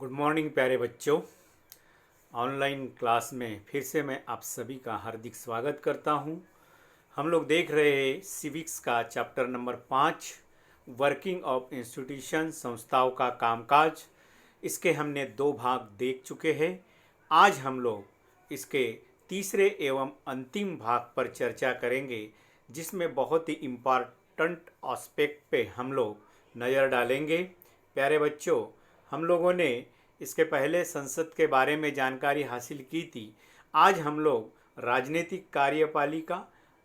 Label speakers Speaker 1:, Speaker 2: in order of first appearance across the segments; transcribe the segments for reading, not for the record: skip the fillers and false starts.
Speaker 1: Good morning प्यारे बच्चों। Online class में फिर से मैं आप सभी का हार्दिक स्वागत करता हूं। हम लोग देख रहे हैं सिविक्स का chapter number 5, working of institution, संस्थाओं का कामकाज। इसके हमने 2 भाग देख चुके हैं। आज हम लोग इसके तीसरे एवं अंतिम भाग पर चर्चा करेंगे, जिसमें बहुत ही इम्पॉर्टेंट एस्पेक्ट पे हम लोग नज़र डालेंगे। प्यारे बच्चों, हम लोगों ने इसके पहले संसद के बारे में जानकारी हासिल की थी। आज हम लोग राजनीतिक कार्यपालिका,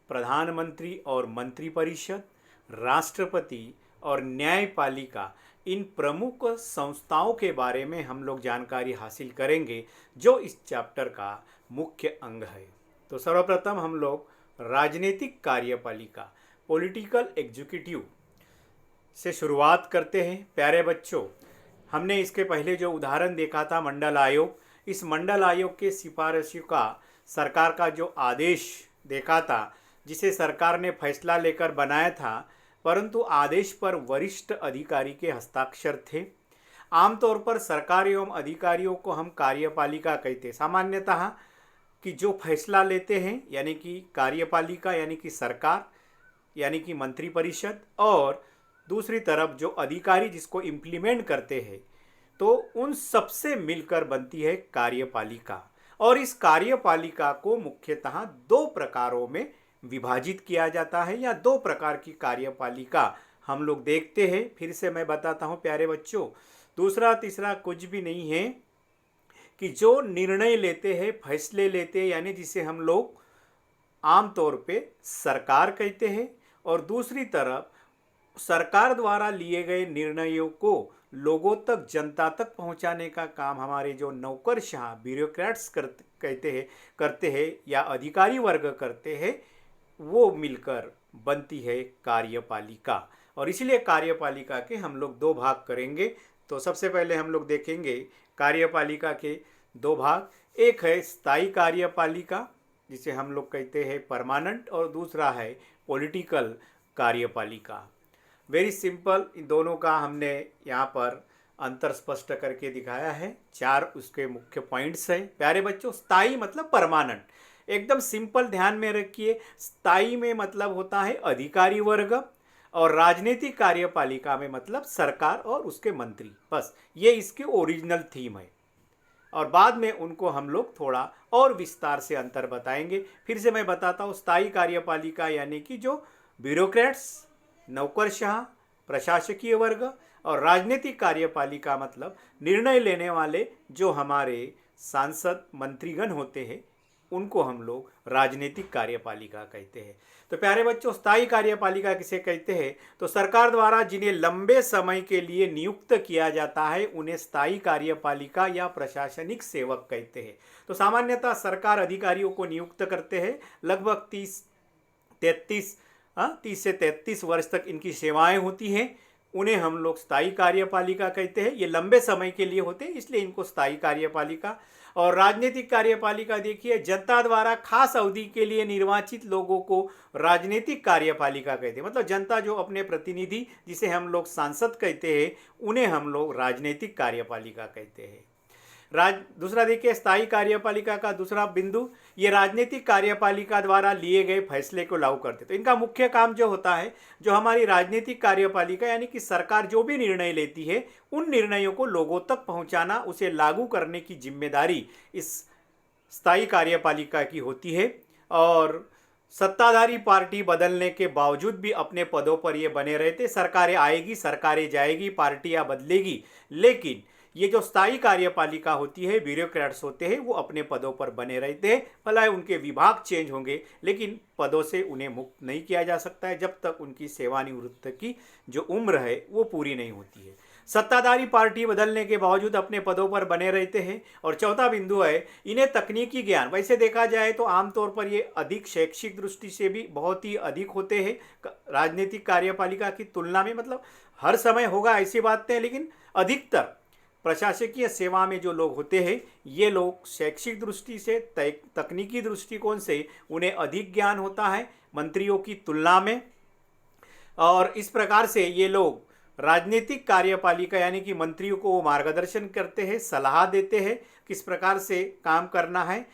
Speaker 1: प्रधानमंत्री और मंत्रिपरिषद, राष्ट्रपति और न्यायपालिका, इन प्रमुख संस्थाओं के बारे में हम लोग जानकारी हासिल करेंगे, जो इस चैप्टर का मुख्य अंग है। तो सर्वप्रथम हम लोग राजनीतिक कार्यपालिका, पॉलिटिकल एग्जीक्यूटिव से शुरुआत करते हैं। प्यारे बच्चों, हमने इसके पहले जो उदाहरण देखा था मंडल आयोग, इस मंडल आयोग के सिफारिशों का सरकार का जो आदेश देखा था, जिसे सरकार ने फैसला लेकर बनाया था, परंतु आदेश पर वरिष्ठ अधिकारी के हस्ताक्षर थे। आमतौर पर सरकार एवं अधिकारियों को हम कार्यपालिका कहते हैं। सामान्यतः कि जो फैसला लेते हैं यानी कि कार्यपालिका यानी कि सरकार यानी कि मंत्रिपरिषद, और दूसरी तरफ जो अधिकारी जिसको इम्प्लीमेंट करते हैं, तो उन सबसे मिलकर बनती है कार्यपालिका। और इस कार्यपालिका को मुख्यतः 2 प्रकारों में विभाजित किया जाता है, या 2 प्रकार की कार्यपालिका हम लोग देखते हैं। फिर से मैं बताता हूं प्यारे बच्चों, दूसरा तीसरा कुछ भी नहीं है, कि जो निर्णय लेते हैं, फैसले लेते हैं, यानी जिसे हम लोग आमतौर पे सरकार कहते हैं, और दूसरी तरफ सरकार द्वारा लिए गए निर्णयों को लोगों तक, जनता तक पहुंचाने का काम हमारे जो नौकरशाह ब्यूरोक्रेट्स करते हैं या अधिकारी वर्ग करते हैं, वो मिलकर बनती है कार्यपालिका। और इसलिए कार्यपालिका के हम लोग 2 भाग करेंगे। तो सबसे पहले हम लोग देखेंगे कार्यपालिका के 2 भाग। एक है स्थायी कार्यपालिका, जिसे हम लोग कहते हैं परमानेंट, और दूसरा है पॉलिटिकल कार्यपालिका। वेरी सिंपल, इन दोनों का हमने यहाँ पर अंतर स्पष्ट करके दिखाया है। 4 उसके मुख्य पॉइंट्स हैं। प्यारे बच्चों, स्थायी मतलब परमानेंट, एकदम सिंपल ध्यान में रखिए। स्थायी में मतलब होता है अधिकारी वर्ग, और राजनीतिक कार्यपालिका में मतलब सरकार और उसके मंत्री। बस ये इसकी ओरिजिनल थीम है, और बाद में उनको हम लोग थोड़ा और विस्तार से अंतर बताएंगे। फिर से मैं बताता हूँ, स्थायी कार्यपालिका यानी कि जो ब्यूरोक्रेट्स, नौकरशाह, प्रशासकीय वर्ग, और राजनीतिक कार्यपालिका मतलब निर्णय लेने वाले जो हमारे सांसद मंत्रीगण होते हैं, उनको हम लोग राजनीतिक कार्यपालिका कहते हैं। तो प्यारे बच्चों, स्थायी कार्यपालिका किसे कहते हैं? तो सरकार द्वारा जिन्हें लंबे समय के लिए नियुक्त किया जाता है, उन्हें स्थायी कार्यपालिका या प्रशासनिक सेवक कहते हैं। तो सामान्यतः सरकार अधिकारियों को नियुक्त करते हैं, लगभग 30 से 33 वर्ष तक इनकी सेवाएं होती हैं। उन्हें हम लोग स्थायी कार्यपालिका कहते हैं। ये लंबे समय के लिए होते हैं, इसलिए इनको स्थायी कार्यपालिका। और राजनीतिक कार्यपालिका देखिए, जनता द्वारा खास अवधि के लिए निर्वाचित लोगों को राजनीतिक कार्यपालिका कहते हैं। मतलब जनता जो अपने प्रतिनिधि, जिसे हम लोग सांसद कहते हैं, उन्हें हम लोग राजनीतिक कार्यपालिका कहते हैं। दूसरा देखिए, स्थायी कार्यपालिका का दूसरा बिंदु, ये राजनीतिक कार्यपालिका द्वारा लिए गए फैसले को लागू करते। तो इनका मुख्य काम जो होता है, जो हमारी राजनीतिक कार्यपालिका यानी कि सरकार जो भी निर्णय लेती है, उन निर्णयों को लोगों तक पहुंचाना, उसे लागू करने की जिम्मेदारी इस स्थायी कार्यपालिका की होती है। और सत्ताधारी पार्टी बदलने के बावजूद भी अपने पदों पर ये बने रहते। सरकारें आएगी, सरकारें जाएगी, पार्टियां बदलेगी, लेकिन ये जो स्थायी कार्यपालिका होती है, ब्यूरोक्रेट्स होते हैं, वो अपने पदों पर बने रहते हैं। भला उनके विभाग चेंज होंगे, लेकिन पदों से उन्हें मुक्त नहीं किया जा सकता है जब तक उनकी सेवानिवृत्त की जो उम्र है वो पूरी नहीं होती है। सत्ताधारी पार्टी बदलने के बावजूद अपने पदों पर बने रहते हैं। और चौथा बिंदु है, इन्हें तकनीकी ज्ञान, वैसे देखा जाए तो आमतौर पर ये अधिक शैक्षिक दृष्टि से भी बहुत ही अधिक होते हैं राजनीतिक कार्यपालिका की तुलना में। मतलब हर समय होगा ऐसी बात नहीं, लेकिन अधिकतर प्रशासकीय सेवा में जो लोग होते हैं, ये लोग शैक्षिक दृष्टि से, तकनीकी दृष्टिकोण से उन्हें अधिक ज्ञान होता है मंत्रियों की तुलना में। और इस प्रकार से ये लोग राजनीतिक कार्यपालिका यानी कि मंत्रियों को वो मार्गदर्शन करते हैं, सलाह देते हैं किस प्रकार से काम करना है,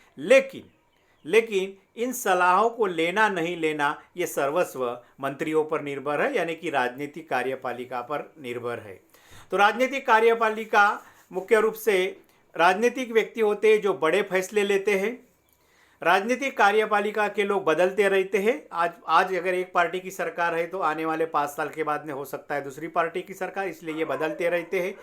Speaker 1: लेकिन इन सलाहों को लेना नहीं लेना ये सर्वस्व मंत्रियों पर निर्भर है, यानी कि राजनीतिक कार्यपालिका पर निर्भर है। तो राजनीतिक कार्यपालिका मुख्य रूप से राजनीतिक व्यक्ति होते हैं जो बड़े फैसले लेते हैं। राजनीतिक कार्यपालिका के लोग बदलते रहते हैं। आज अगर एक पार्टी की सरकार है तो आने वाले 5 साल के बाद में हो सकता है दूसरी पार्टी की सरकार, इसलिए ये बदलते रहते हैं।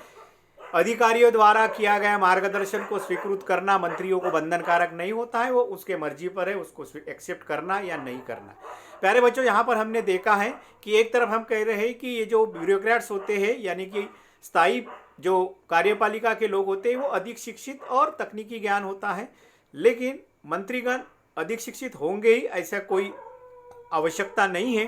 Speaker 1: अधिकारियों द्वारा किया गया मार्गदर्शन को स्वीकृत करना मंत्रियों को बंधनकारक नहीं होता है, वो उसके मर्जी पर है उसको एक्सेप्ट करना या नहीं करना। प्यारे बच्चों, यहाँ पर हमने देखा है कि एक तरफ हम कह रहे हैं कि ये जो ब्यूरोक्रेट्स होते हैं यानी कि स्थायी जो कार्यपालिका के लोग होते हैं वो अधिक शिक्षित और तकनीकी ज्ञान होता है, लेकिन मंत्रीगण अधिक शिक्षित होंगे ही ऐसा कोई आवश्यकता नहीं है।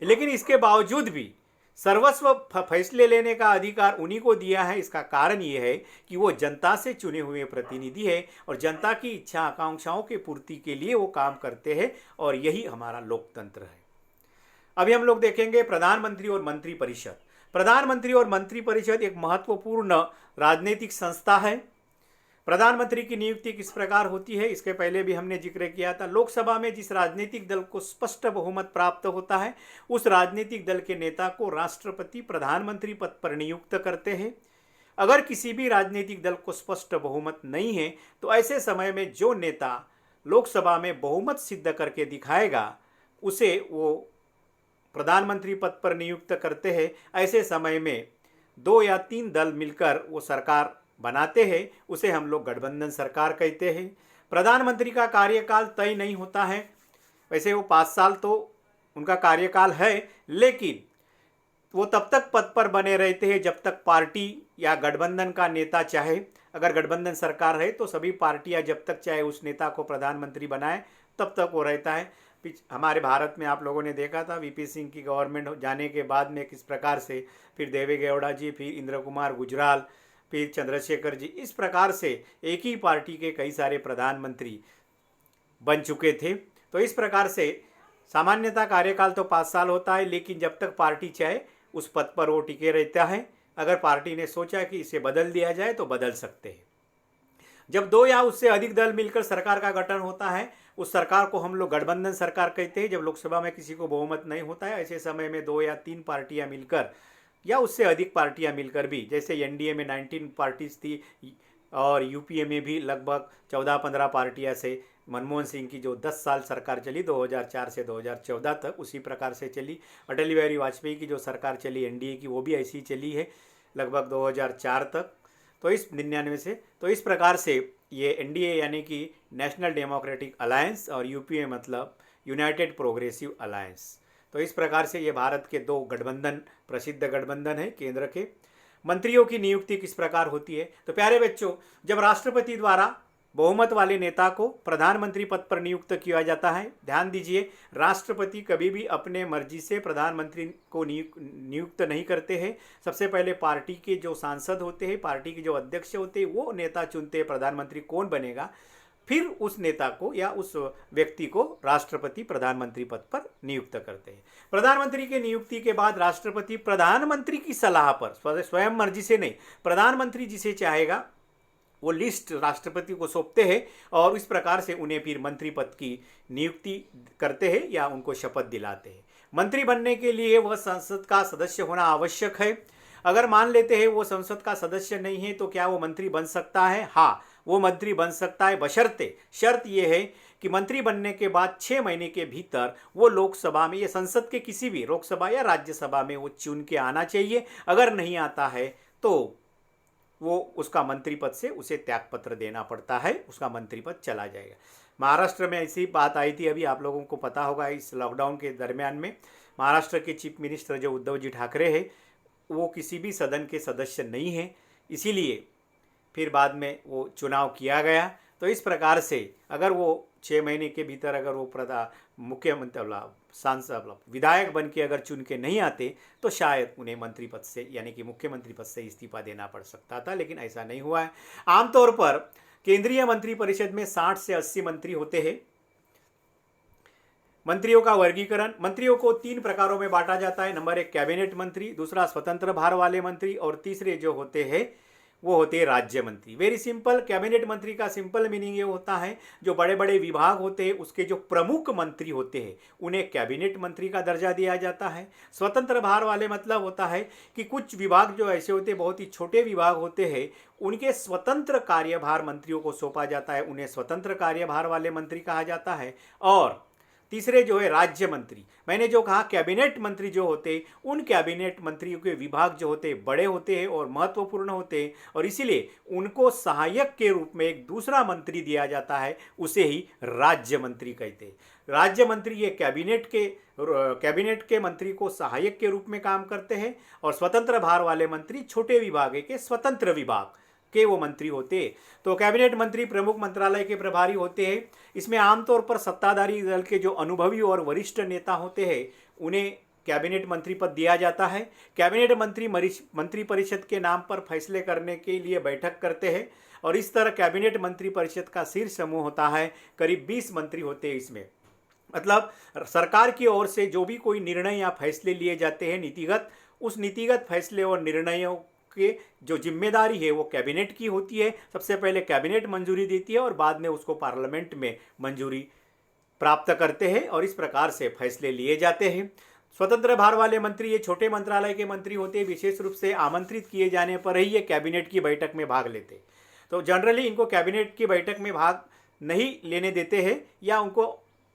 Speaker 1: लेकिन इसके बावजूद भी सर्वस्व फैसले लेने का अधिकार उन्हीं को दिया है। इसका कारण ये है कि वो जनता से चुने हुए प्रतिनिधि है और जनता की इच्छा आकांक्षाओं की पूर्ति के लिए वो काम करते हैं, और यही हमारा लोकतंत्र है। अभी हम लोग देखेंगे प्रधानमंत्री और मंत्री परिषद। प्रधानमंत्री और मंत्री परिषद एक महत्वपूर्ण राजनीतिक संस्था है। प्रधानमंत्री की नियुक्ति किस प्रकार होती है इसके पहले भी हमने जिक्र किया था। लोकसभा में जिस राजनीतिक दल को स्पष्ट बहुमत प्राप्त होता है उस राजनीतिक दल के नेता को राष्ट्रपति प्रधानमंत्री पद पर नियुक्त करते हैं। अगर किसी भी राजनीतिक दल को स्पष्ट बहुमत नहीं है तो ऐसे समय में जो नेता लोकसभा में बहुमत सिद्ध करके दिखाएगा उसे वो प्रधानमंत्री पद पर नियुक्त करते हैं। ऐसे समय में 2 या 3 दल मिलकर वो सरकार बनाते हैं, उसे हम लोग गठबंधन सरकार कहते हैं। प्रधानमंत्री का कार्यकाल तय नहीं होता है, वैसे वो 5 साल तो उनका कार्यकाल है, लेकिन वो तब तक पद पर बने रहते हैं जब तक पार्टी या गठबंधन का नेता चाहे। अगर गठबंधन सरकार है तो सभी पार्टियां जब तक चाहे उस नेता को प्रधानमंत्री बनाए तब तक वो रहता है। हमारे भारत में आप लोगों ने देखा था वीपी सिंह की गवर्नमेंट जाने के बाद में किस प्रकार से फिर देवे गौड़ा जी, फिर इंद्र कुमार गुजराल, फिर चंद्रशेखर जी, इस प्रकार से एक ही पार्टी के कई सारे प्रधानमंत्री बन चुके थे। तो इस प्रकार से सामान्यतः कार्यकाल तो 5 साल होता है, लेकिन जब तक पार्टी चाहे उस पद पर वो टिके रहता है। अगर पार्टी ने सोचा कि इसे बदल दिया जाए तो बदल सकते हैं। जब 2 या उससे अधिक दल मिलकर सरकार का गठन होता है उस सरकार को हम लोग गठबंधन सरकार कहते हैं। जब लोकसभा में किसी को बहुमत नहीं होता है ऐसे समय में 2 या 3 पार्टियां मिलकर या उससे अधिक पार्टियां मिलकर भी, जैसे एनडीए में 19 पार्टीज थी और यूपीए में भी लगभग 14-15 पार्टियां से मनमोहन सिंह की जो 10 साल सरकार चली 2004 से 2014 तक, उसी प्रकार से चली। अटल बिहारी वाजपेयी की जो सरकार चली एनडीए की वो भी ऐसी चली है लगभग 2004 तक, तो इस 99 से। तो इस प्रकार से ये एनडीए यानी कि नेशनल डेमोक्रेटिक अलायंस और यूपीए मतलब यूनाइटेड प्रोग्रेसिव अलायंस, तो इस प्रकार से ये भारत के 2 गठबंधन प्रसिद्ध गठबंधन है केंद्र के। मंत्रियों की नियुक्ति किस प्रकार होती है? तो प्यारे बच्चों, जब राष्ट्रपति द्वारा बहुमत वाले नेता को प्रधानमंत्री पद पर नियुक्त किया जाता है, ध्यान दीजिए, राष्ट्रपति कभी भी अपने मर्जी से प्रधानमंत्री को नियुक्त नहीं करते हैं। सबसे पहले पार्टी के जो सांसद होते हैं, पार्टी के जो अध्यक्ष होते हैं, वो नेता चुनते हैं प्रधानमंत्री कौन बनेगा, फिर उस नेता को या उस व्यक्ति को राष्ट्रपति प्रधानमंत्री पद पर नियुक्त करते हैं। प्रधानमंत्री के नियुक्ति के बाद राष्ट्रपति प्रधानमंत्री की सलाह पर, स्वयं मर्जी से नहीं, प्रधानमंत्री जिसे चाहेगा वो लिस्ट राष्ट्रपति को सौंपते हैं और इस प्रकार से उन्हें फिर मंत्री पद की नियुक्ति करते हैं या उनको शपथ दिलाते हैं। मंत्री बनने के लिए वह संसद का सदस्य होना आवश्यक है। अगर मान लेते हैं वो संसद का सदस्य नहीं है तो क्या वो मंत्री बन सकता है? हाँ, वो मंत्री बन सकता है, बशर्ते, शर्त ये है कि मंत्री बनने के बाद 6 महीने के भीतर वो लोकसभा में या संसद के किसी भी लोकसभा या राज्यसभा में वो चुन के आना चाहिए। अगर नहीं आता है तो वो उसका मंत्री पद से उसे त्यागपत्र देना पड़ता है, उसका मंत्री पद चला जाएगा। महाराष्ट्र में ऐसी बात आई थी, अभी आप लोगों को पता होगा, इस लॉकडाउन के दरमियान में महाराष्ट्र के चीफ मिनिस्टर जो उद्धव जी ठाकरे हैं वो किसी भी सदन के सदस्य नहीं है, इसीलिए फिर बाद में वो चुनाव किया गया। तो इस प्रकार से अगर वो 6 महीने के भीतर अगर वो मुख्यमंत्री सांसद विधायक बन के अगर चुन के नहीं आते तो शायद उन्हें मंत्री पद से यानी कि मुख्यमंत्री पद से इस्तीफा देना पड़ सकता था, लेकिन ऐसा नहीं हुआ है। आमतौर पर केंद्रीय मंत्री परिषद में 60 से 80 मंत्री होते हैं। मंत्रियों का वर्गीकरण, मंत्रियों को 3 प्रकारों में बांटा जाता है। नंबर 1 कैबिनेट मंत्री, दूसरा स्वतंत्र भार वाले मंत्री और तीसरे जो होते हैं वो होते हैं राज्य मंत्री। वेरी सिंपल, कैबिनेट मंत्री का सिंपल मीनिंग ये होता है जो बड़े बड़े विभाग होते हैं उसके जो प्रमुख मंत्री होते हैं उन्हें कैबिनेट मंत्री का दर्जा दिया जाता है। स्वतंत्र भार वाले मतलब होता है कि कुछ विभाग जो ऐसे होते हैं, बहुत ही छोटे विभाग होते हैं, उनके स्वतंत्र कार्यभार मंत्रियों को सौंपा जाता है, उन्हें स्वतंत्र कार्यभार वाले मंत्री कहा जाता है। और तीसरे जो है राज्य मंत्री, मैंने जो कहा कैबिनेट मंत्री जो होते उन कैबिनेट मंत्रियों के विभाग जो होते बड़े होते हैं और महत्वपूर्ण होते हैं और इसीलिए उनको सहायक के रूप में एक दूसरा मंत्री दिया जाता है, उसे ही राज्य मंत्री कहते हैं। राज्य मंत्री ये कैबिनेट के मंत्री को सहायक के रूप में काम करते हैं और स्वतंत्र भार वाले मंत्री छोटे विभाग के स्वतंत्र विभाग के वो मंत्री होते। तो कैबिनेट मंत्री प्रमुख मंत्रालय के प्रभारी होते हैं। इसमें आमतौर पर सत्ताधारी दल के जो अनुभवी और वरिष्ठ नेता होते हैं उन्हें कैबिनेट मंत्री पद दिया जाता है। कैबिनेट मंत्री मंत्री परिषद के नाम पर फैसले करने के लिए बैठक करते हैं और इस तरह कैबिनेट मंत्री परिषद का शीर्ष समूह होता है, करीब 20 मंत्री होते हैं इसमें। मतलब सरकार की ओर से जो भी कोई निर्णय या फैसले लिए जाते हैं नीतिगत, उस नीतिगत फैसले और निर्णयों के जो जिम्मेदारी है वो कैबिनेट की होती है। सबसे पहले कैबिनेट मंजूरी देती है और बाद में उसको पार्लियामेंट में मंजूरी प्राप्त करते हैं और इस प्रकार से फैसले लिए जाते हैं। स्वतंत्र भार वाले मंत्री ये छोटे मंत्रालय के मंत्री होते हैं, विशेष रूप से आमंत्रित किए जाने पर ही ये कैबिनेट की बैठक में भाग लेते। तो जनरली इनको कैबिनेट की बैठक में भाग नहीं लेने देते हैं या उनको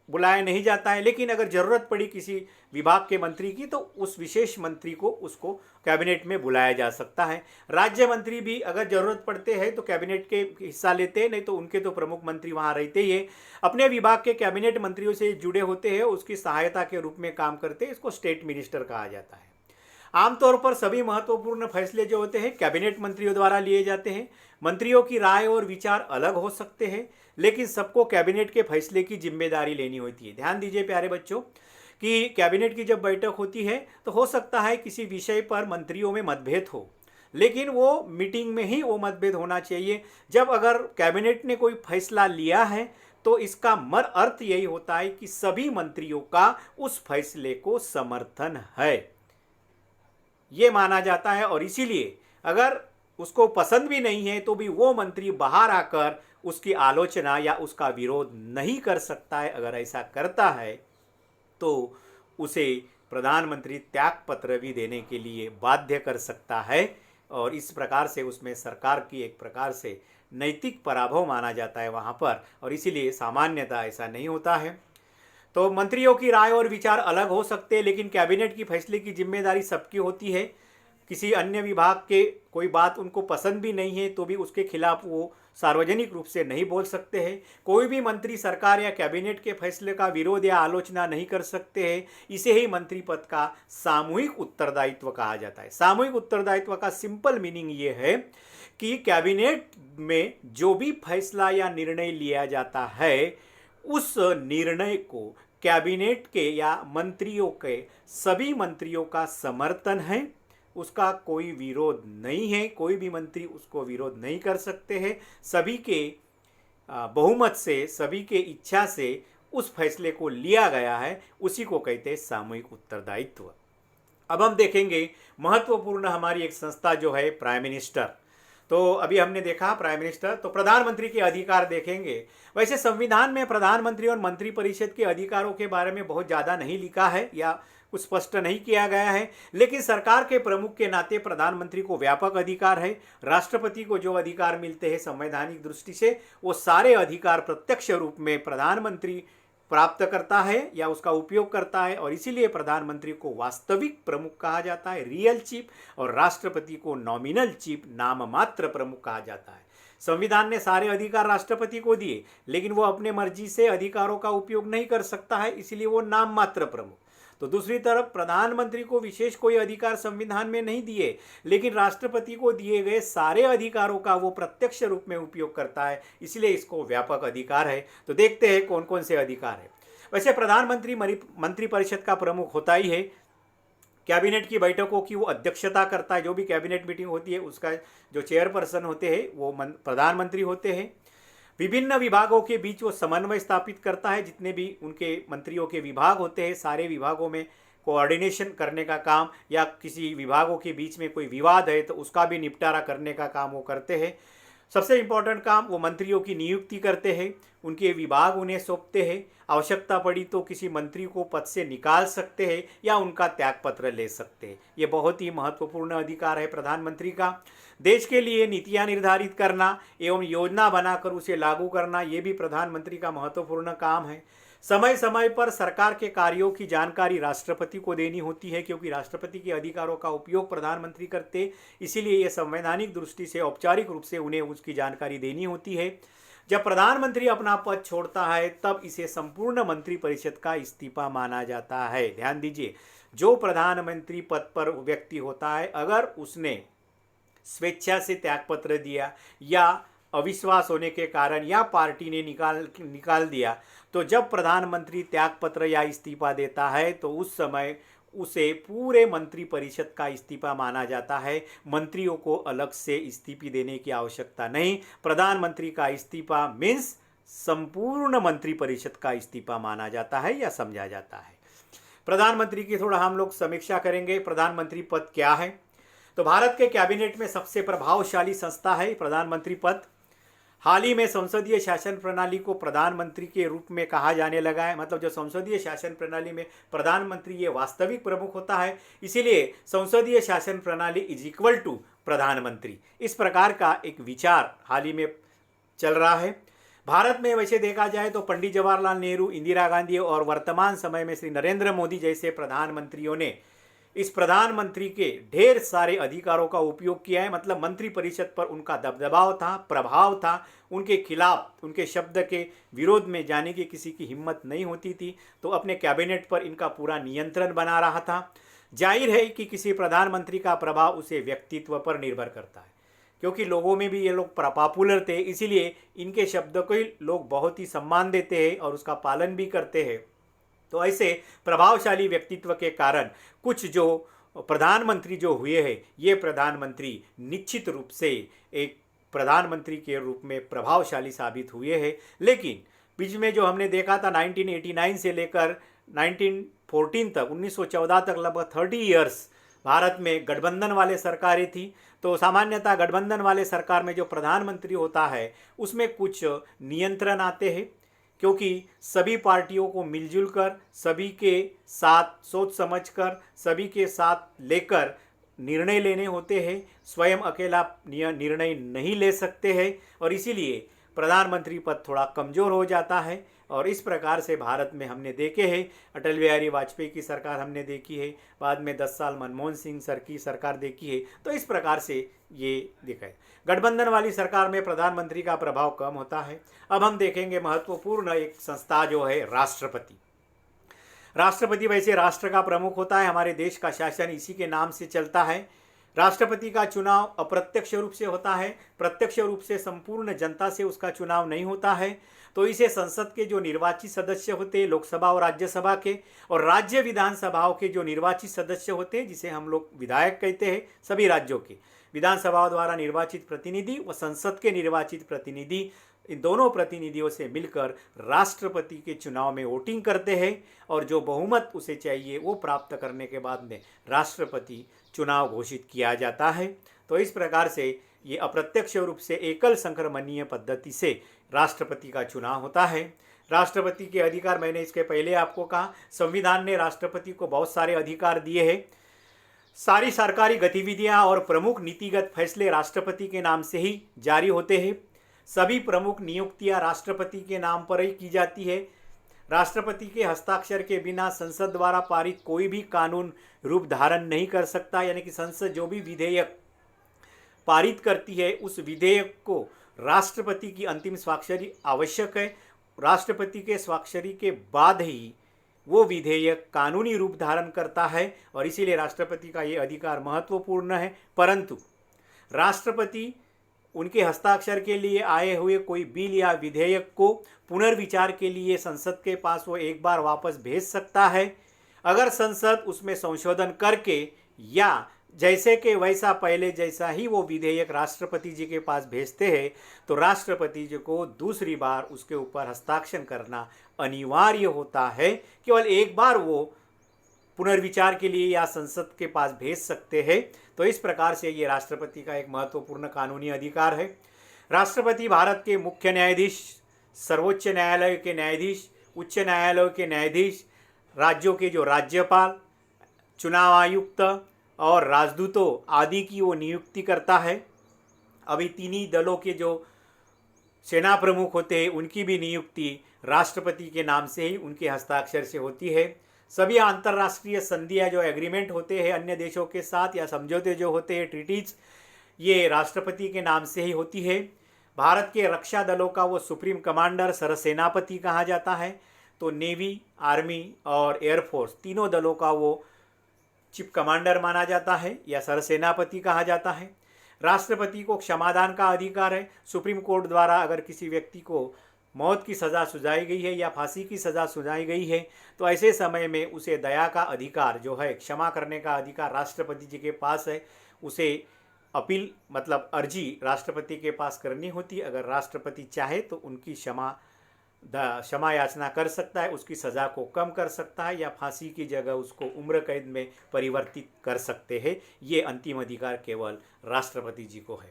Speaker 1: बुलाया नहीं जाता है, लेकिन अगर ज़रूरत पड़ी किसी विभाग के मंत्री की तो उस विशेष मंत्री को उसको कैबिनेट में बुलाया जा सकता है। राज्य मंत्री भी अगर ज़रूरत पड़ते हैं तो कैबिनेट के हिस्सा लेते हैं, नहीं तो उनके तो प्रमुख मंत्री वहाँ रहते ही है। अपने विभाग के कैबिनेट मंत्रियों से जुड़े होते हैं, उसकी सहायता के रूप में काम करते हैं, इसको स्टेट मिनिस्टर कहा जाता है। आमतौर पर सभी महत्वपूर्ण फैसले जो होते हैं कैबिनेट मंत्रियों द्वारा लिए जाते हैं। मंत्रियों की राय और विचार अलग हो सकते हैं, लेकिन सबको कैबिनेट के फैसले की जिम्मेदारी लेनी होती है। ध्यान दीजिए प्यारे बच्चों कि कैबिनेट की जब बैठक होती है तो हो सकता है किसी विषय पर मंत्रियों में मतभेद हो, लेकिन वो मीटिंग में ही वो मतभेद होना चाहिए। जब अगर कैबिनेट ने कोई फैसला लिया है तो इसका अर्थ यही होता है कि सभी मंत्रियों का उस फैसले को समर्थन है, ये माना जाता है। और इसीलिए अगर उसको पसंद भी नहीं है तो भी वो मंत्री बाहर आकर उसकी आलोचना या उसका विरोध नहीं कर सकता है। अगर ऐसा करता है तो उसे प्रधानमंत्री त्याग पत्र भी देने के लिए बाध्य कर सकता है और इस प्रकार से उसमें सरकार की एक प्रकार से नैतिक पराभव माना जाता है वहाँ पर, और इसीलिए सामान्यतः ऐसा नहीं होता है। तो मंत्रियों की राय और विचार अलग हो सकते हैं, लेकिन कैबिनेट की फैसले की जिम्मेदारी सबकी होती है। किसी अन्य विभाग के कोई बात उनको पसंद भी नहीं है तो भी उसके खिलाफ वो सार्वजनिक रूप से नहीं बोल सकते हैं। कोई भी मंत्री सरकार या कैबिनेट के फैसले का विरोध या आलोचना नहीं कर सकते हैं। इसे ही मंत्री पद का सामूहिक उत्तरदायित्व कहा जाता है। सामूहिक उत्तरदायित्व का सिंपल मीनिंग ये है कि कैबिनेट में जो भी फैसला या निर्णय लिया जाता है उस निर्णय को कैबिनेट के या मंत्रियों के सभी मंत्रियों का समर्थन है, उसका कोई विरोध नहीं है, कोई भी मंत्री उसको विरोध नहीं कर सकते हैं। सभी के बहुमत से, सभी के इच्छा से उस फैसले को लिया गया है, उसी को कहते हैं सामूहिक उत्तरदायित्व। अब हम देखेंगे महत्वपूर्ण हमारी एक संस्था जो है प्राइम मिनिस्टर। तो अभी हमने देखा प्राइम मिनिस्टर, तो प्रधानमंत्री के अधिकार देखेंगे। वैसे संविधान में प्रधानमंत्री और मंत्रिपरिषद के अधिकारों के बारे में बहुत ज़्यादा नहीं लिखा है या कुछ स्पष्ट नहीं किया गया है, लेकिन सरकार के प्रमुख के नाते प्रधानमंत्री को व्यापक अधिकार है। राष्ट्रपति को जो अधिकार मिलते हैं संवैधानिक दृष्टि से, वो सारे अधिकार प्रत्यक्ष रूप में प्रधानमंत्री प्राप्त करता है या उसका उपयोग करता है, और इसीलिए प्रधानमंत्री को वास्तविक प्रमुख कहा जाता है, रियल चीफ, और राष्ट्रपति को नॉमिनल चीफ, नाम मात्र प्रमुख कहा जाता है। संविधान ने सारे अधिकार राष्ट्रपति को दिए, लेकिन वो अपने मर्जी से अधिकारों का उपयोग नहीं कर सकता है, इसीलिए वो नाम मात्र प्रमुख। तो दूसरी तरफ प्रधानमंत्री को विशेष कोई अधिकार संविधान में नहीं दिए, लेकिन राष्ट्रपति को दिए गए सारे अधिकारों का वो प्रत्यक्ष रूप में उपयोग करता है, इसलिए इसको व्यापक अधिकार है। तो देखते हैं कौन कौन से अधिकार है। वैसे प्रधानमंत्री मंत्रिपरिषद का प्रमुख होता ही है। कैबिनेट की बैठकों की वो अध्यक्षता करता है। जो भी कैबिनेट मीटिंग होती है उसका जो चेयरपर्सन होते हैं वो प्रधानमंत्री होते हैं। विभिन्न विभागों के बीच वो समन्वय स्थापित करता है। जितने भी उनके मंत्रियों के विभाग होते हैं, सारे विभागों में कोऑर्डिनेशन करने का काम, या किसी विभागों के बीच में कोई विवाद है तो उसका भी निपटारा करने का काम वो करते हैं। सबसे इम्पोर्टेंट काम, वो मंत्रियों की नियुक्ति करते हैं, उनके विभाग उन्हें सौंपते हैं। आवश्यकता पड़ी तो किसी मंत्री को पद से निकाल सकते हैं या उनका त्यागपत्र ले सकते हैं। ये बहुत ही महत्वपूर्ण अधिकार है प्रधानमंत्री का। देश के लिए नीतियां निर्धारित करना एवं योजना बनाकर उसे लागू करना, ये भी प्रधानमंत्री का महत्वपूर्ण काम है। समय समय पर सरकार के कार्यों की जानकारी राष्ट्रपति को देनी होती है, क्योंकि राष्ट्रपति के अधिकारों का उपयोग प्रधानमंत्री करते, इसीलिए यह संवैधानिक दृष्टि से औपचारिक रूप से उन्हें उसकी जानकारी देनी होती है। जब प्रधानमंत्री अपना पद छोड़ता है तब इसे संपूर्ण मंत्रिपरिषद का इस्तीफा माना जाता है। ध्यान दीजिए, जो प्रधानमंत्री पद पर व्यक्ति होता है, अगर उसने स्वेच्छा से त्यागपत्र दिया या अविश्वास होने के कारण या पार्टी ने निकाल दिया, तो जब प्रधानमंत्री त्यागपत्र या इस्तीफा देता है तो उस समय उसे पूरे मंत्रिपरिषद का इस्तीफा माना जाता है। मंत्रियों को अलग से इस्तीफे देने की आवश्यकता नहीं। प्रधानमंत्री का इस्तीफा मीन्स संपूर्ण मंत्रिपरिषद का इस्तीफा माना जाता है या समझा जाता है। प्रधानमंत्री की थोड़ा हम लोग समीक्षा करेंगे। प्रधानमंत्री पद क्या है? तो भारत के कैबिनेट में सबसे प्रभावशाली संस्था है प्रधानमंत्री पद। हाल ही में संसदीय शासन प्रणाली को प्रधानमंत्री के रूप में कहा जाने लगा है। मतलब जो संसदीय शासन प्रणाली में प्रधानमंत्री ये वास्तविक प्रमुख होता है, इसीलिए संसदीय शासन प्रणाली इज इक्वल टू प्रधानमंत्री, इस प्रकार का एक विचार हाल ही में चल रहा है। भारत में वैसे देखा जाए तो पंडित जवाहरलाल नेहरू, इंदिरा गांधी और वर्तमान समय में श्री नरेंद्र मोदी जैसे प्रधानमंत्रियों ने इस प्रधानमंत्री के ढेर सारे अधिकारों का उपयोग किया है। मतलब मंत्रिपरिषद पर उनका दबदबाव था, प्रभाव था, उनके खिलाफ, उनके शब्द के विरोध में जाने की किसी की हिम्मत नहीं होती थी, तो अपने कैबिनेट पर इनका पूरा नियंत्रण बना रहा था। जाहिर है कि किसी प्रधानमंत्री का प्रभाव उसे व्यक्तित्व पर निर्भर करता है, क्योंकि लोगों में भी ये लोग पॉपुलर थे, इसीलिए इनके शब्द को ही लोग बहुत ही सम्मान देते हैं और उसका पालन भी करते हैं। तो ऐसे प्रभावशाली व्यक्तित्व के कारण कुछ जो प्रधानमंत्री जो हुए हैं, ये प्रधानमंत्री निश्चित रूप से एक प्रधानमंत्री के रूप में प्रभावशाली साबित हुए हैं। लेकिन बीच में जो हमने देखा था 1989 से लेकर 1914 तक, 1914 तक लगभग 30 इयर्स भारत में गठबंधन वाले सरकारें थी। तो सामान्यतः गठबंधन वाले सरकार में जो प्रधानमंत्री होता है उसमें कुछ नियंत्रण आते हैं, क्योंकि सभी पार्टियों को मिलजुल कर, सभी के साथ सोच समझकर, सभी के साथ लेकर निर्णय लेने होते हैं। स्वयं अकेला निर्णय नहीं ले सकते हैं और इसीलिए प्रधानमंत्री पद थोड़ा कमज़ोर हो जाता है। और इस प्रकार से भारत में हमने देखे हैं, अटल बिहारी वाजपेयी की सरकार हमने देखी है, बाद में 10 साल मनमोहन सिंह सर की सरकार देखी है। तो इस प्रकार से ये देखा है, गठबंधन वाली सरकार में प्रधानमंत्री का प्रभाव कम होता है। अब हम देखेंगे महत्वपूर्ण एक संस्था जो है राष्ट्रपति। राष्ट्रपति वैसे राष्ट्र का प्रमुख होता है, हमारे देश का शासन इसी के नाम से चलता है। राष्ट्रपति का चुनाव अप्रत्यक्ष रूप से होता है, प्रत्यक्ष रूप से संपूर्ण जनता से उसका चुनाव नहीं होता है। तो इसे संसद के जो निर्वाचित सदस्य होते हैं, लोकसभा और राज्यसभा के, और राज्य विधानसभाओं के जो निर्वाचित सदस्य होते हैं, जिसे हम लोग विधायक कहते हैं, सभी राज्यों के विधानसभाओं द्वारा निर्वाचित प्रतिनिधि व संसद के निर्वाचित प्रतिनिधि, इन दोनों प्रतिनिधियों से मिलकर राष्ट्रपति के चुनाव में वोटिंग करते हैं और जो बहुमत उसे चाहिए वो प्राप्त करने के बाद में राष्ट्रपति चुनाव घोषित किया जाता है। तो इस प्रकार से ये अप्रत्यक्ष रूप से एकल संक्रमणीय पद्धति से राष्ट्रपति का चुनाव होता है। राष्ट्रपति के अधिकार, मैंने इसके पहले आपको कहा, संविधान ने राष्ट्रपति को बहुत सारे अधिकार दिए हैं। सारी सरकारी गतिविधियां और प्रमुख नीतिगत फैसले राष्ट्रपति के नाम से ही जारी होते हैं। सभी प्रमुख नियुक्तियां राष्ट्रपति के नाम पर ही की जाती है। राष्ट्रपति के हस्ताक्षर के बिना संसद द्वारा पारित कोई भी कानून रूप धारण नहीं कर सकता, यानी कि संसद जो भी विधेयक पारित करती है उस विधेयक को राष्ट्रपति की अंतिम स्वाक्षरी आवश्यक है। राष्ट्रपति के स्वाक्षरी के बाद ही वो विधेयक कानूनी रूप धारण करता है और इसीलिए राष्ट्रपति का ये अधिकार महत्वपूर्ण है। परंतु राष्ट्रपति उनके हस्ताक्षर के लिए आए हुए कोई बिल या विधेयक को पुनर्विचार के लिए संसद के पास वो एक बार वापस भेज सकता है। अगर संसद उसमें संशोधन करके या जैसे कि वैसा पहले जैसा ही वो विधेयक राष्ट्रपति जी के पास भेजते हैं, तो राष्ट्रपति जी को दूसरी बार उसके ऊपर हस्ताक्षर करना अनिवार्य होता है। केवल एक बार वो पुनर्विचार के लिए या संसद के पास भेज सकते हैं। तो इस प्रकार से ये राष्ट्रपति का एक महत्वपूर्ण कानूनी अधिकार है। राष्ट्रपति भारत के मुख्य न्यायाधीश, सर्वोच्च न्यायालय के न्यायाधीश, उच्च न्यायालय के न्यायाधीश, राज्यों के जो राज्यपाल, चुनाव आयुक्त और राजदूतों आदि की वो नियुक्ति करता है। अभी तीनों दलों के जो सेना प्रमुख होते हैं उनकी भी नियुक्ति राष्ट्रपति के नाम से ही, उनके हस्ताक्षर से होती है। सभी अंतर्राष्ट्रीय संधियाँ जो एग्रीमेंट होते हैं अन्य देशों के साथ या समझौते जो होते हैं ट्रीटीज, ये राष्ट्रपति के नाम से ही होती है। भारत के रक्षा दलों का वो सुप्रीम कमांडर सरसेनापति कहा जाता है। तो नेवी, आर्मी और एयरफोर्स तीनों दलों का वो चीफ कमांडर माना जाता है या सरसेनापति कहा जाता है। राष्ट्रपति को क्षमादान का अधिकार है। सुप्रीम कोर्ट द्वारा अगर किसी व्यक्ति को मौत की सज़ा सुनाई गई है या फांसी की सज़ा सुनाई गई है, तो ऐसे समय में उसे दया का अधिकार जो है, क्षमा करने का अधिकार राष्ट्रपति जी के पास है। उसे अपील मतलब अर्जी राष्ट्रपति के पास करनी होती है। अगर राष्ट्रपति चाहे तो उनकी क्षमा याचना कर सकता है, उसकी सज़ा को कम कर सकता है या फांसी की जगह उसको उम्र कैद में परिवर्तित कर सकते हैं। ये अंतिम अधिकार केवल राष्ट्रपति जी को है।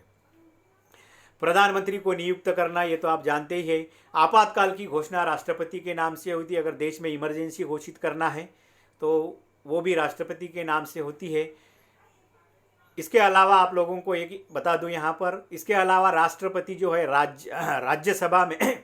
Speaker 1: प्रधानमंत्री को नियुक्त करना, ये तो आप जानते ही हैं। आपातकाल की घोषणा राष्ट्रपति के नाम से होती है। अगर देश में इमरजेंसी घोषित करना है तो वो भी राष्ट्रपति के नाम से होती है। इसके अलावा आप लोगों को एक बता दूं यहाँ पर, इसके अलावा राष्ट्रपति जो है राज्यसभा में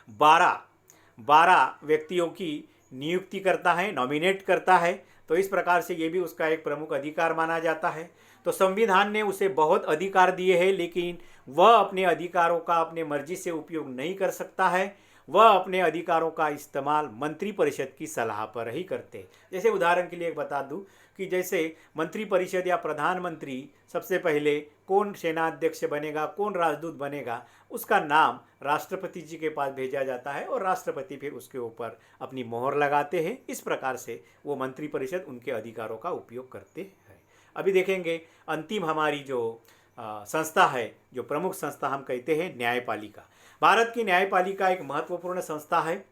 Speaker 1: 12 व्यक्तियों की नियुक्ति करता है, नॉमिनेट करता है। तो इस प्रकार से ये भी उसका एक प्रमुख अधिकार माना जाता है। तो संविधान ने उसे बहुत अधिकार दिए हैं, लेकिन वह अपने अधिकारों का अपने मर्जी से उपयोग नहीं कर सकता है। वह अपने अधिकारों का इस्तेमाल मंत्रिपरिषद की सलाह पर ही करते हैं। जैसे उदाहरण के लिए एक बता दूं कि जैसे मंत्रिपरिषद या प्रधानमंत्री सबसे पहले कौन सेनाध्यक्ष बनेगा, कौन राजदूत बनेगा, उसका नाम राष्ट्रपति जी के पास भेजा जाता है और राष्ट्रपति फिर उसके ऊपर अपनी मोहर लगाते हैं। इस प्रकार से वो मंत्रिपरिषद उनके अधिकारों का उपयोग करते हैं। अभी देखेंगे अंतिम हमारी जो संस्था है, जो प्रमुख संस्था हम कहते हैं न्यायपालिका। भारत की न्यायपालिका एक महत्वपूर्ण संस्था है।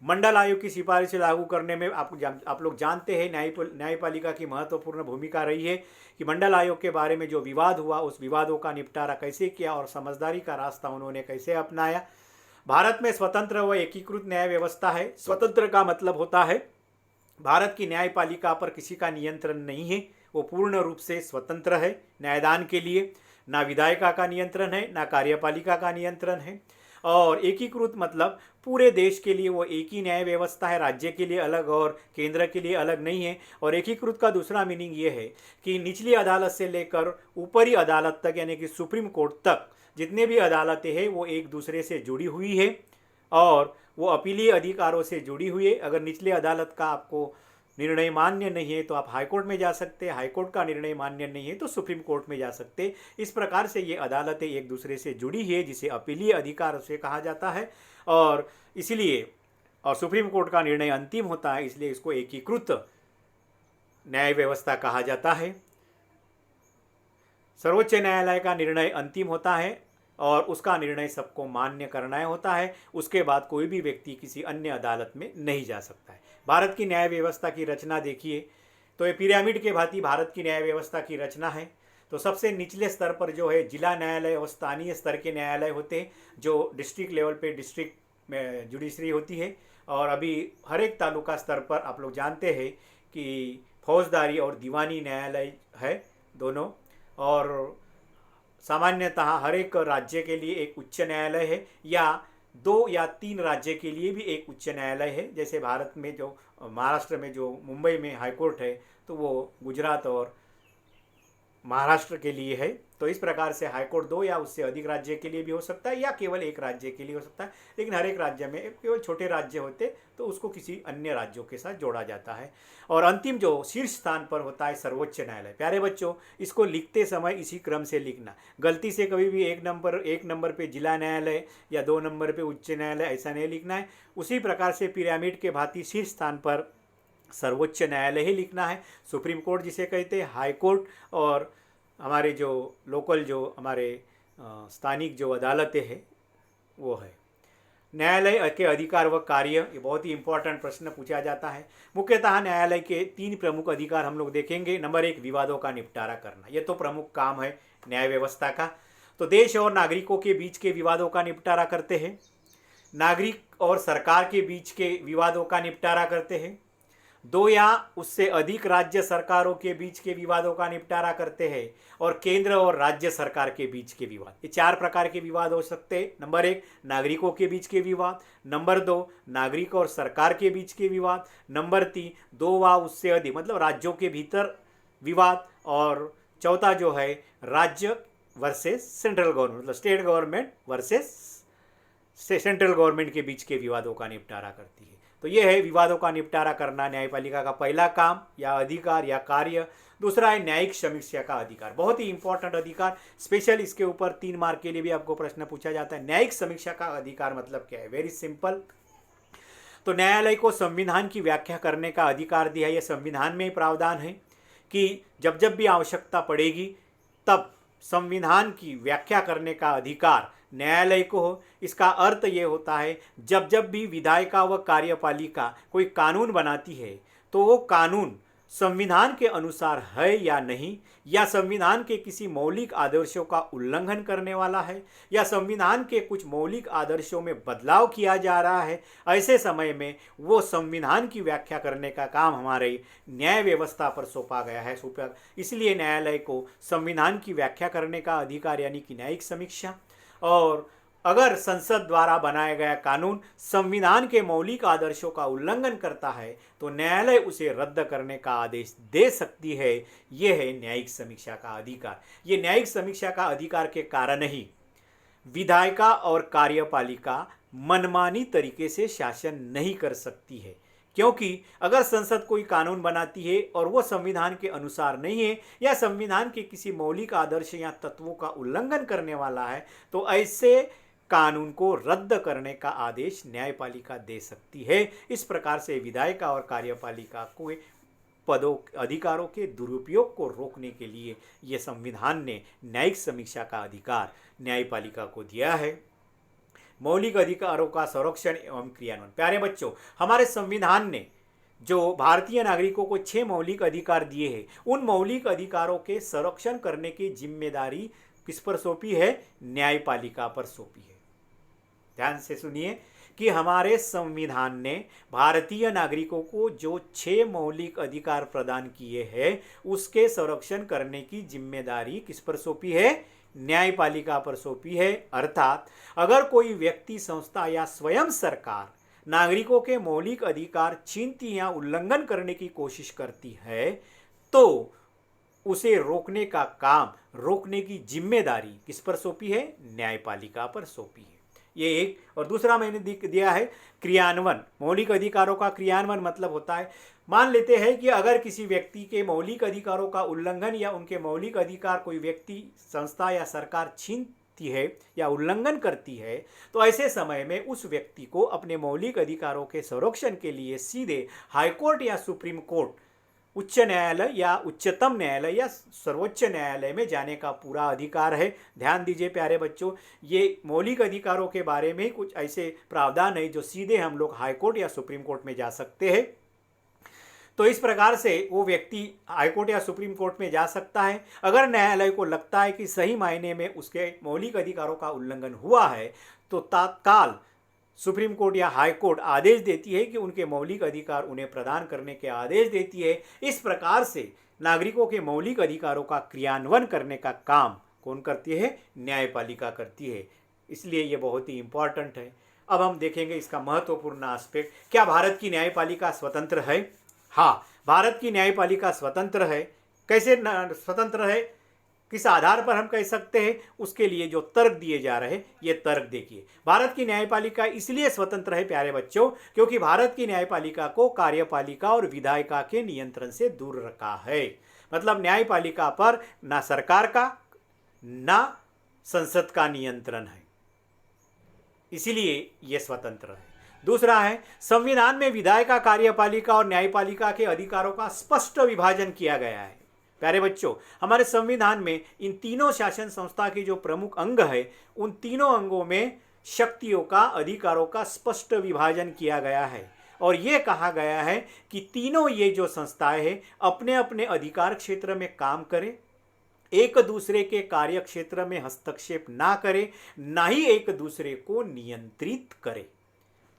Speaker 1: मंडल आयोग की सिफारिश लागू करने में आप लोग जानते हैं न्यायपालिका की महत्वपूर्ण भूमिका रही है कि मंडल आयोग के बारे में जो विवाद हुआ उस विवादों का निपटारा कैसे किया और समझदारी का रास्ता उन्होंने कैसे अपनाया। भारत में स्वतंत्र व एकीकृत न्याय व्यवस्था है। स्वतंत्र का मतलब होता है भारत की न्यायपालिका पर किसी का नियंत्रण नहीं है, वो पूर्ण रूप से स्वतंत्र है न्यायदान के लिए। ना विधायिका का नियंत्रण है, ना कार्यपालिका का नियंत्रण है। और एकीकृत मतलब पूरे देश के लिए वो एक ही न्याय व्यवस्था है, राज्य के लिए अलग और केंद्र के लिए अलग नहीं है। और एकीकृत का दूसरा मीनिंग ये है कि निचली अदालत से लेकर ऊपरी अदालत तक यानी कि सुप्रीम कोर्ट तक जितने भी अदालतें हैं वो एक दूसरे से जुड़ी हुई है और वो अपीलीय अधिकारों से जुड़ी हुई है। अगर निचले अदालत का आपको निर्णय मान्य नहीं है तो आप हाईकोर्ट में जा सकते हैं, हाईकोर्ट का निर्णय मान्य नहीं है तो सुप्रीम कोर्ट में जा सकते हैं। इस प्रकार से ये अदालतें एक दूसरे से जुड़ी है, जिसे अपीलीय अधिकार से कहा जाता है। और इसलिए और सुप्रीम कोर्ट का निर्णय अंतिम होता है, इसलिए इसको एकीकृत न्याय व्यवस्था कहा जाता है। सर्वोच्च न्यायालय का निर्णय अंतिम होता है और उसका निर्णय सबको मान्य करना होता है। उसके बाद कोई भी व्यक्ति किसी अन्य अदालत में नहीं जा सकता है। भारत की न्याय व्यवस्था की रचना देखिए तो ये पिरामिड के भांति भारत की न्याय व्यवस्था की रचना है। तो सबसे निचले स्तर पर जो है जिला न्यायालय और स्थानीय स्तर के न्यायालय होते हैं, जो डिस्ट्रिक्ट लेवल पे डिस्ट्रिक्ट में जुडिशरी होती है। और अभी हर एक तालुका स्तर पर आप लोग जानते हैं कि फौजदारी और दीवानी न्यायालय है दोनों। और सामान्यतः हर एक राज्य के लिए एक उच्च न्यायालय है या 2 या 3 राज्य के लिए भी एक उच्च न्यायालय है। जैसे भारत में जो महाराष्ट्र में जो मुंबई में हाईकोर्ट है तो वो गुजरात और महाराष्ट्र के लिए है। तो इस प्रकार से हाईकोर्ट 2 या उससे अधिक राज्य के लिए भी हो सकता है या केवल एक राज्य के लिए हो सकता है। लेकिन हर एक राज्य में केवल छोटे राज्य होते तो उसको किसी अन्य राज्यों के साथ जोड़ा जाता है। और अंतिम जो शीर्ष स्थान पर होता है सर्वोच्च न्यायालय। प्यारे बच्चों, इसको लिखते समय इसी क्रम से लिखना, गलती से कभी भी एक नंबर पे जिला न्यायालय या 2 नंबर पे उच्च न्यायालय ऐसा नहीं लिखना है। उसी प्रकार से पिरामिड के भांति शीर्ष स्थान पर सर्वोच्च न्यायालय ही लिखना है। सुप्रीम कोर्ट जिसे कहते हैं, हाई कोर्ट, और हमारे जो लोकल जो हमारे स्थानिक जो अदालतें हैं वो है। न्यायालय के अधिकार व कार्य, ये बहुत ही इंपॉर्टेंट प्रश्न पूछा जाता है। मुख्यतः न्यायालय के 3 प्रमुख अधिकार हम लोग देखेंगे। नंबर 1, विवादों का निपटारा करना, ये तो प्रमुख काम है न्याय व्यवस्था का। तो देश और नागरिकों के बीच के विवादों का निपटारा करते हैं, नागरिक और सरकार के बीच के विवादों का निपटारा करते हैं, 2 या उससे अधिक राज्य सरकारों के बीच के विवादों का निपटारा करते हैं, और केंद्र और राज्य सरकार के बीच के विवाद। ये 4 प्रकार के विवाद हो सकते हैं। नंबर 1, नागरिकों के बीच के विवाद। नंबर 2, नागरिक और सरकार के बीच के विवाद। नंबर 3, 2 वा उससे अधिक मतलब राज्यों के भीतर विवाद। और चौथा जो है राज्य वर्सेस सेंट्रल गवर्नमेंट, मतलब state government versus central government के बीच के विवादों का निपटारा करती है। तो ये है विवादों का निपटारा करना न्यायपालिका का पहला काम या अधिकार या कार्य। दूसरा है न्यायिक समीक्षा का अधिकार, बहुत ही इंपॉर्टेंट अधिकार। स्पेशल इसके ऊपर 3 मार्क के लिए भी आपको प्रश्न पूछा जाता है। न्यायिक समीक्षा का अधिकार मतलब क्या है? Very simple. तो न्यायालय को संविधान की व्याख्या करने का अधिकार दिया है। यह संविधान में ही प्रावधान है कि जब जब भी आवश्यकता पड़ेगी तब संविधान की व्याख्या करने का अधिकार न्यायालय को हो। इसका अर्थ ये होता है जब जब भी विधायिका व कार्यपालिका कोई कानून बनाती है तो वो कानून संविधान के अनुसार है या नहीं, या संविधान के किसी मौलिक आदर्शों का उल्लंघन करने वाला है, या संविधान के कुछ मौलिक आदर्शों में बदलाव किया जा रहा है, ऐसे समय में वो संविधान की व्याख्या करने का काम हमारे न्याय व्यवस्था पर सौंपा गया है। इसलिए न्यायालय को संविधान की व्याख्या करने का अधिकार यानी कि न्यायिक समीक्षा। और अगर संसद द्वारा बनाया गया कानून संविधान के मौलिक आदर्शों का उल्लंघन करता है तो न्यायालय उसे रद्द करने का आदेश दे सकती है। यह है न्यायिक समीक्षा का अधिकार। ये न्यायिक समीक्षा का अधिकार के कारण ही विधायिका और कार्यपालिका मनमानी तरीके से शासन नहीं कर सकती है, क्योंकि अगर संसद कोई कानून बनाती है और वो संविधान के अनुसार नहीं है या संविधान के किसी मौलिक आदर्श या तत्वों का उल्लंघन करने वाला है तो ऐसे कानून को रद्द करने का आदेश न्यायपालिका दे सकती है। इस प्रकार से विधायिका और कार्यपालिका को पदों अधिकारों के दुरुपयोग को रोकने के लिए ये संविधान ने न्यायिक समीक्षा का अधिकार न्यायपालिका को दिया है। मौलिक अधिकारों का संरक्षण एवं क्रियान्वयन। प्यारे बच्चों, हमारे संविधान ने जो भारतीय नागरिकों को 6 मौलिक अधिकार दिए हैं, उन मौलिक अधिकारों के संरक्षण करने की जिम्मेदारी किस पर सौंपी है? न्यायपालिका पर सौंपी है। ध्यान से सुनिए कि हमारे संविधान ने भारतीय नागरिकों को जो 6 मौलिक अधिकार प्रदान किए हैं उसके संरक्षण करने की जिम्मेदारी किस पर सौंपी है? न्यायपालिका पर सौंपी है। अर्थात अगर कोई व्यक्ति, संस्था या स्वयं सरकार नागरिकों के मौलिक अधिकार छीनती या उल्लंघन करने की कोशिश करती है तो उसे रोकने का काम, रोकने की जिम्मेदारी किस पर सौंपी है? न्यायपालिका पर सौंपी है। ये एक। और दूसरा मैंने दिया है क्रियान्वयन। मौलिक अधिकारों का क्रियान्वयन मतलब होता है, मान लेते हैं कि अगर किसी व्यक्ति के मौलिक अधिकारों का उल्लंघन या उनके मौलिक अधिकार कोई व्यक्ति, संस्था या सरकार छीनती है या उल्लंघन करती है तो ऐसे समय में उस व्यक्ति को अपने मौलिक अधिकारों के संरक्षण के लिए सीधे हाईकोर्ट या सुप्रीम कोर्ट, उच्च न्यायालय या उच्चतम न्यायालय या सर्वोच्च न्यायालय में जाने का पूरा अधिकार है। ध्यान दीजिए प्यारे बच्चों, ये मौलिक अधिकारों के बारे में कुछ ऐसे प्रावधान है जो सीधे हम लोग हाईकोर्ट या सुप्रीम कोर्ट में जा सकते हैं। तो इस प्रकार से वो व्यक्ति हाईकोर्ट या सुप्रीम कोर्ट में जा सकता है। अगर न्यायालय को लगता है कि सही मायने में उसके मौलिक अधिकारों का उल्लंघन हुआ है तो तत्काल सुप्रीम कोर्ट या हाई कोर्ट आदेश देती है कि उनके मौलिक अधिकार उन्हें प्रदान करने के आदेश देती है। इस प्रकार से नागरिकों के मौलिक अधिकारों का क्रियान्वयन करने का काम कौन करती है? न्यायपालिका करती है। इसलिए ये बहुत ही इंपॉर्टेंट है। अब हम देखेंगे इसका महत्वपूर्ण एस्पेक्ट। क्या भारत की न्यायपालिका स्वतंत्र है? हाँ, भारत की न्यायपालिका स्वतंत्र है। कैसे स्वतंत्र है, किस आधार पर हम कह सकते हैं, उसके लिए जो तर्क दिए जा रहे हैं ये तर्क देखिए। भारत की न्यायपालिका इसलिए स्वतंत्र है प्यारे बच्चों क्योंकि भारत की न्यायपालिका को कार्यपालिका और विधायिका के नियंत्रण से दूर रखा है। मतलब न्यायपालिका पर ना सरकार का ना संसद का नियंत्रण है, इसीलिए ये स्वतंत्र है। दूसरा है संविधान में विधायिका, कार्यपालिका और न्यायपालिका के अधिकारों का स्पष्ट विभाजन किया गया है। प्यारे बच्चों, हमारे संविधान में इन तीनों शासन संस्था के जो प्रमुख अंग है, उन तीनों अंगों में शक्तियों का, अधिकारों का स्पष्ट विभाजन किया गया है और ये कहा गया है कि तीनों ये जो संस्थाएं हैं अपने अपने अधिकार क्षेत्र में काम करें, एक दूसरे के कार्य क्षेत्र में हस्तक्षेप ना करें, ना ही एक दूसरे को नियंत्रित करें।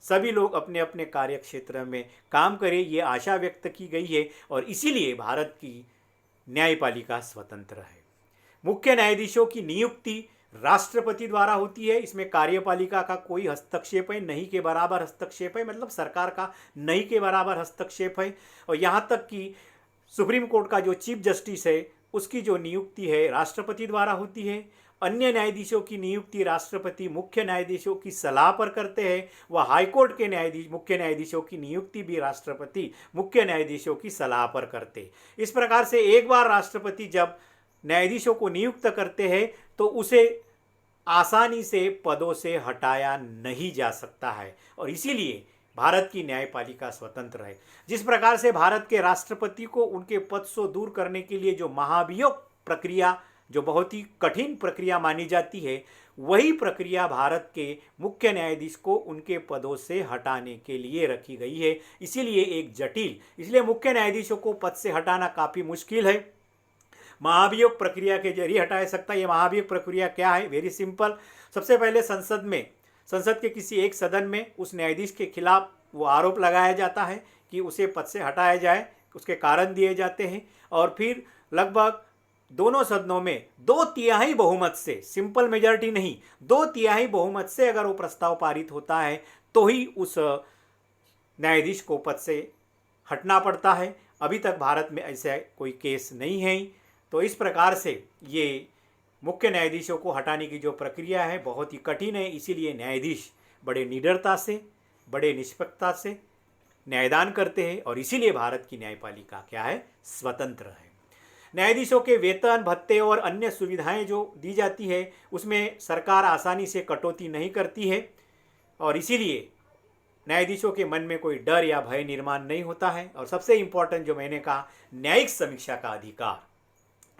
Speaker 1: सभी लोग अपने अपने कार्य क्षेत्र में काम करें, ये आशा व्यक्त की गई है और इसीलिए भारत की न्यायपालिका स्वतंत्र है। मुख्य न्यायाधीशों की नियुक्ति राष्ट्रपति द्वारा होती है। इसमें कार्यपालिका का कोई हस्तक्षेप है, नहीं के बराबर हस्तक्षेप है, मतलब सरकार का नहीं के बराबर हस्तक्षेप है। और यहाँ तक कि सुप्रीम कोर्ट का जो चीफ जस्टिस है उसकी जो नियुक्ति है राष्ट्रपति द्वारा होती है। अन्य न्यायाधीशों की नियुक्ति राष्ट्रपति मुख्य न्यायाधीशों की सलाह पर करते हैं। वह हाईकोर्ट के मुख्य न्यायाधीशों की नियुक्ति भी राष्ट्रपति मुख्य न्यायाधीशों की सलाह पर करते। इस प्रकार से एक बार राष्ट्रपति जब न्यायाधीशों को नियुक्त करते हैं तो उसे आसानी से पदों से हटाया नहीं जा सकता है और इसीलिए भारत की न्यायपालिका स्वतंत्र है। जिस प्रकार से भारत के राष्ट्रपति को उनके पद से दूर करने के लिए जो महाभियोग प्रक्रिया, जो बहुत ही कठिन प्रक्रिया मानी जाती है, वही प्रक्रिया भारत के मुख्य न्यायाधीश को उनके पदों से हटाने के लिए रखी गई है। इसीलिए एक जटिल, इसलिए मुख्य न्यायाधीशों को पद से हटाना काफ़ी मुश्किल है। महाभियोग प्रक्रिया के जरिए हटाया सकता है। ये महाभियोग प्रक्रिया क्या है? Very simple. सबसे पहले संसद के किसी एक सदन में उस न्यायाधीश के खिलाफ वो आरोप लगाया जाता है कि उसे पद से हटाया जाए, उसके कारण दिए जाते हैं और फिर लगभग दोनों सदनों में 2/3 बहुमत से, सिंपल मेजॉरिटी नहीं, 2/3 बहुमत से अगर वो प्रस्ताव पारित होता है तो ही उस न्यायाधीश को पद से हटना पड़ता है। अभी तक भारत में ऐसा कोई केस नहीं है। तो इस प्रकार से ये मुख्य न्यायाधीशों को हटाने की जो प्रक्रिया है बहुत ही कठिन है। इसीलिए न्यायाधीश बड़े निडरता से, बड़े निष्पक्षता से न्यायदान करते हैं और इसीलिए भारत की न्यायपालिका क्या है? स्वतंत्र है। न्यायाधीशों के वेतन, भत्ते और अन्य सुविधाएं जो दी जाती है उसमें सरकार आसानी से कटौती नहीं करती है और इसीलिए न्यायाधीशों के मन में कोई डर या भय निर्माण नहीं होता है। और सबसे इम्पोर्टेंट जो मैंने कहा, न्यायिक समीक्षा का अधिकार,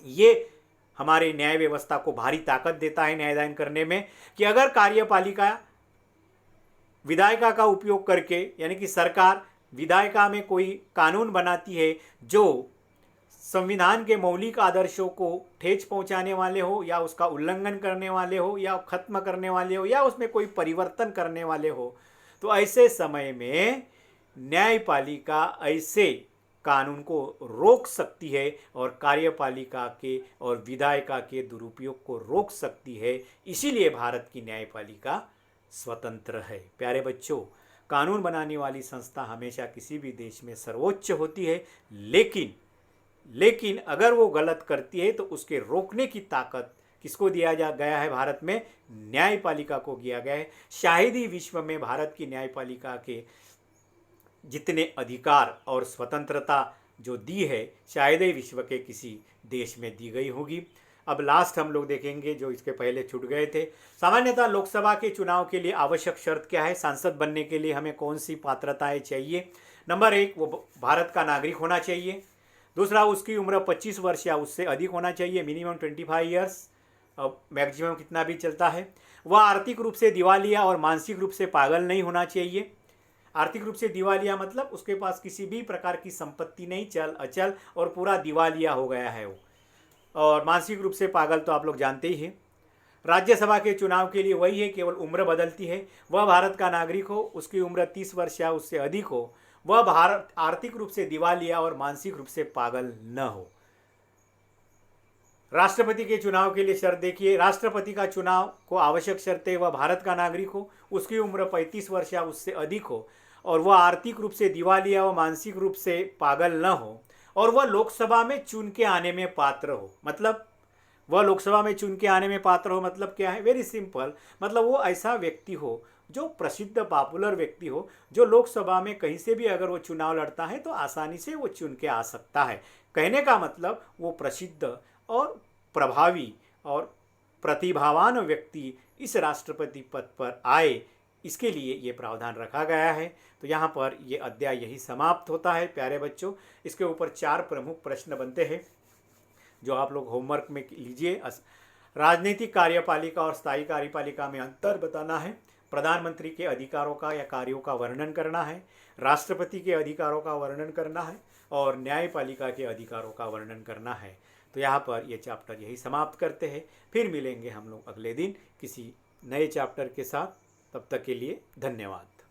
Speaker 1: ये हमारे न्याय व्यवस्था को भारी ताकत देता है न्यायदान करने में कि अगर कार्यपालिका विधायिका का उपयोग करके, यानी कि सरकार विधायिका में कोई कानून बनाती है जो संविधान के मौलिक आदर्शों को ठेस पहुंचाने वाले हो या उसका उल्लंघन करने वाले हो या खत्म करने वाले हो या उसमें कोई परिवर्तन करने वाले हो, तो ऐसे समय में न्यायपालिका ऐसे कानून को रोक सकती है और कार्यपालिका के और विधायिका के दुरुपयोग को रोक सकती है। इसीलिए भारत की न्यायपालिका स्वतंत्र है। प्यारे बच्चों, कानून बनाने वाली संस्था हमेशा किसी भी देश में सर्वोच्च होती है, लेकिन अगर वो गलत करती है तो उसके रोकने की ताकत किसको दिया गया है? भारत में न्यायपालिका को दिया गया है। शायद ही विश्व में भारत की न्यायपालिका के जितने अधिकार और स्वतंत्रता जो दी है, शायद ही विश्व के किसी देश में दी गई होगी। अब लास्ट हम लोग देखेंगे जो इसके पहले छूट गए थे। सामान्यतः लोकसभा के चुनाव के लिए आवश्यक शर्त क्या है? सांसद बनने के लिए हमें कौन सी पात्रताएं चाहिए? नंबर 1, वो भारत का नागरिक होना चाहिए। दूसरा, उसकी उम्र 25 वर्ष या उससे अधिक होना चाहिए, मिनिमम 25 ईयर्स, मैक्सिमम कितना भी चलता है। वह आर्थिक रूप से दिवालिया और मानसिक रूप से पागल नहीं होना चाहिए। आर्थिक रूप से दिवालिया मतलब उसके पास किसी भी प्रकार की संपत्ति नहीं, चल अचल, और पूरा दिवालिया हो गया है वो। और मानसिक रूप से पागल तो आप लोग जानते ही हैं। राज्यसभा के चुनाव के लिए वही है, केवल उम्र बदलती है। वह भारत का नागरिक हो, उसकी उम्र 30 वर्ष या उससे अधिक हो, वह भारत आर्थिक रूप से दिवालिया और मानसिक रूप से पागल न हो। राष्ट्रपति के चुनाव के लिए शर्त देखिए। राष्ट्रपति का चुनाव को आवश्यक शर्त है, वह भारत का नागरिक हो, उसकी उम्र 35 वर्ष या उससे अधिक हो, और वह आर्थिक रूप से दिवालिया व मानसिक रूप से पागल न हो, और वह लोकसभा में चुन के आने में पात्र हो। मतलब वह लोकसभा में चुन के आने में पात्र हो मतलब क्या है? वेरी सिंपल, मतलब वो ऐसा व्यक्ति हो जो प्रसिद्ध पॉपुलर व्यक्ति हो, जो लोकसभा में कहीं से भी अगर वो चुनाव लड़ता है तो आसानी से वो चुन के आ सकता है। कहने का मतलब वो प्रसिद्ध और प्रभावी और प्रतिभावान व्यक्ति इस राष्ट्रपति पद पर आए, इसके लिए ये प्रावधान रखा गया है। तो यहाँ पर ये अध्याय यही समाप्त होता है प्यारे बच्चों। इसके ऊपर 4 प्रमुख प्रश्न बनते हैं जो आप लोग होमवर्क में लीजिए। राजनीतिक कार्यपालिका और स्थायी कार्यपालिका में अंतर बताना है, प्रधानमंत्री के अधिकारों का या कार्यों का वर्णन करना है, राष्ट्रपति के अधिकारों का वर्णन करना है और न्यायपालिका के अधिकारों का वर्णन करना है। तो यहाँ पर ये चैप्टर यही समाप्त करते हैं। फिर मिलेंगे हम लोग अगले दिन किसी नए चैप्टर के साथ। तब तक के लिए धन्यवाद।